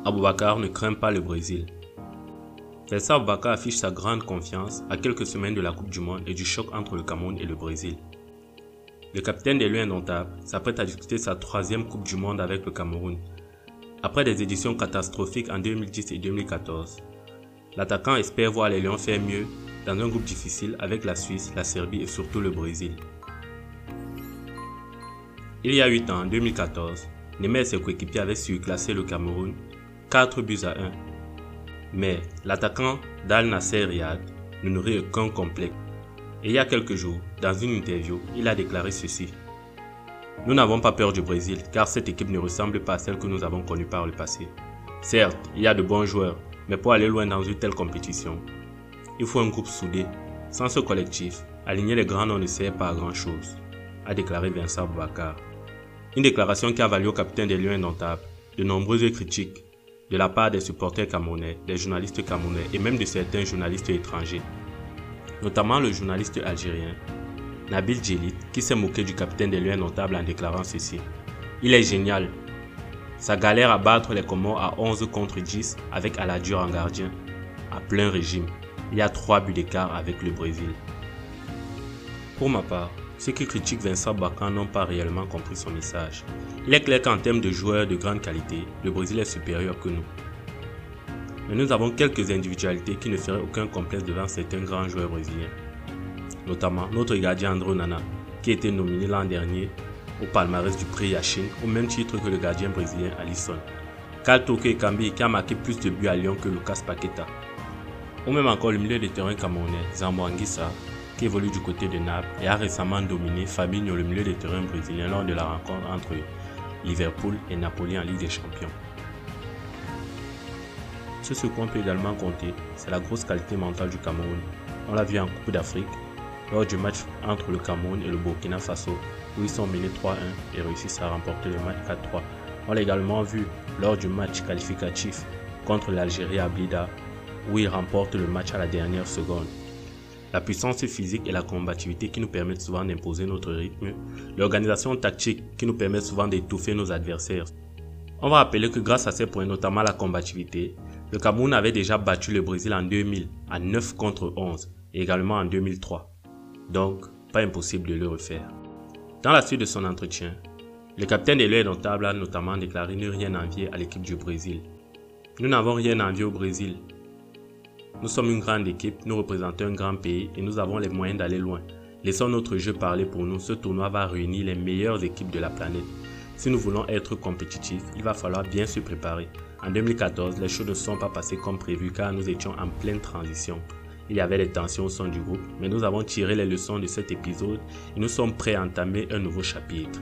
Aboubakar ne craint pas le Brésil. Vincent Aboubakar affiche sa grande confiance à quelques semaines de la Coupe du Monde et du choc entre le Cameroun et le Brésil. Le capitaine des Lions indomptables s'apprête à disputer sa 3e Coupe du Monde avec le Cameroun. Après des éditions catastrophiques en 2010 et 2014, l'attaquant espère voir les Lions faire mieux dans un groupe difficile avec la Suisse, la Serbie et surtout le Brésil. Il y a 8 ans, en 2014, Neymar et ses coéquipiers avaient surclassé le Cameroun 4 buts à 1. Mais l'attaquant d'Al Nasser Riyad ne nourrit aucun complexe. Et il y a quelques jours, dans une interview, il a déclaré ceci. Nous n'avons pas peur du Brésil car cette équipe ne ressemble pas à celle que nous avons connue par le passé. Certes, il y a de bons joueurs, mais pour aller loin dans une telle compétition, il faut un groupe soudé. Sans ce collectif, aligner les grands noms ne sert pas à grand chose, a déclaré Vincent Aboubakar. Une déclaration qui a valu au capitaine des Lions indomptables de nombreuses critiques de la part des supporters camerounais, des journalistes camerounais et même de certains journalistes étrangers, notamment le journaliste algérien Nabil Djellit qui s'est moqué du capitaine des Lions indomptables en déclarant ceci. Il est génial. Sa galère à battre les Comores à 11 contre 10 avec Aladur en gardien, à plein régime. Il y a 3 buts d'écart avec le Brésil. Pour ma part, ceux qui critiquent Vincent Aboubakar n'ont pas réellement compris son message. Il est clair qu'en termes de joueurs de grande qualité, le Brésil est supérieur que nous. Mais nous avons quelques individualités qui ne feraient aucun complexe devant certains grands joueurs brésiliens. Notamment notre gardien André Onana, qui a été nominé l'an dernier au palmarès du prix Yachine au même titre que le gardien brésilien Alisson. Karl Toko Ekambi qui a marqué plus de buts à Lyon que Lucas Paqueta. Ou même encore le milieu de terrain camerounais Zambo Anguissa, qui évolue du côté de Naples et a récemment dominé Fabinho, le milieu de terrain brésilien, lors de la rencontre entre Liverpool et Napoli en Ligue des Champions. Ce sur quoi on peut également compter, c'est la grosse qualité mentale du Cameroun. On l'a vu en Coupe d'Afrique, lors du match entre le Cameroun et le Burkina Faso, où ils sont menés 3-1 et réussissent à remporter le match 4-3. On l'a également vu lors du match qualificatif contre l'Algérie à Blida, où ils remportent le match à la dernière seconde. La puissance physique et la combativité qui nous permettent souvent d'imposer notre rythme, l'organisation tactique qui nous permet souvent d'étouffer nos adversaires. On va rappeler que grâce à ces points, notamment la combativité, le Cameroun avait déjà battu le Brésil en 2000 à 9 contre 11 et également en 2003. Donc, pas impossible de le refaire. Dans la suite de son entretien, le capitaine des Lions indomptables a notamment déclaré ne rien envier à l'équipe du Brésil. Nous n'avons rien envié au Brésil. Nous sommes une grande équipe, nous représentons un grand pays et nous avons les moyens d'aller loin. Laissons notre jeu parler pour nous. Ce tournoi va réunir les meilleures équipes de la planète. Si nous voulons être compétitifs, il va falloir bien se préparer. En 2014, les choses ne sont pas passées comme prévu car nous étions en pleine transition. Il y avait des tensions au sein du groupe, mais nous avons tiré les leçons de cet épisode et nous sommes prêts à entamer un nouveau chapitre.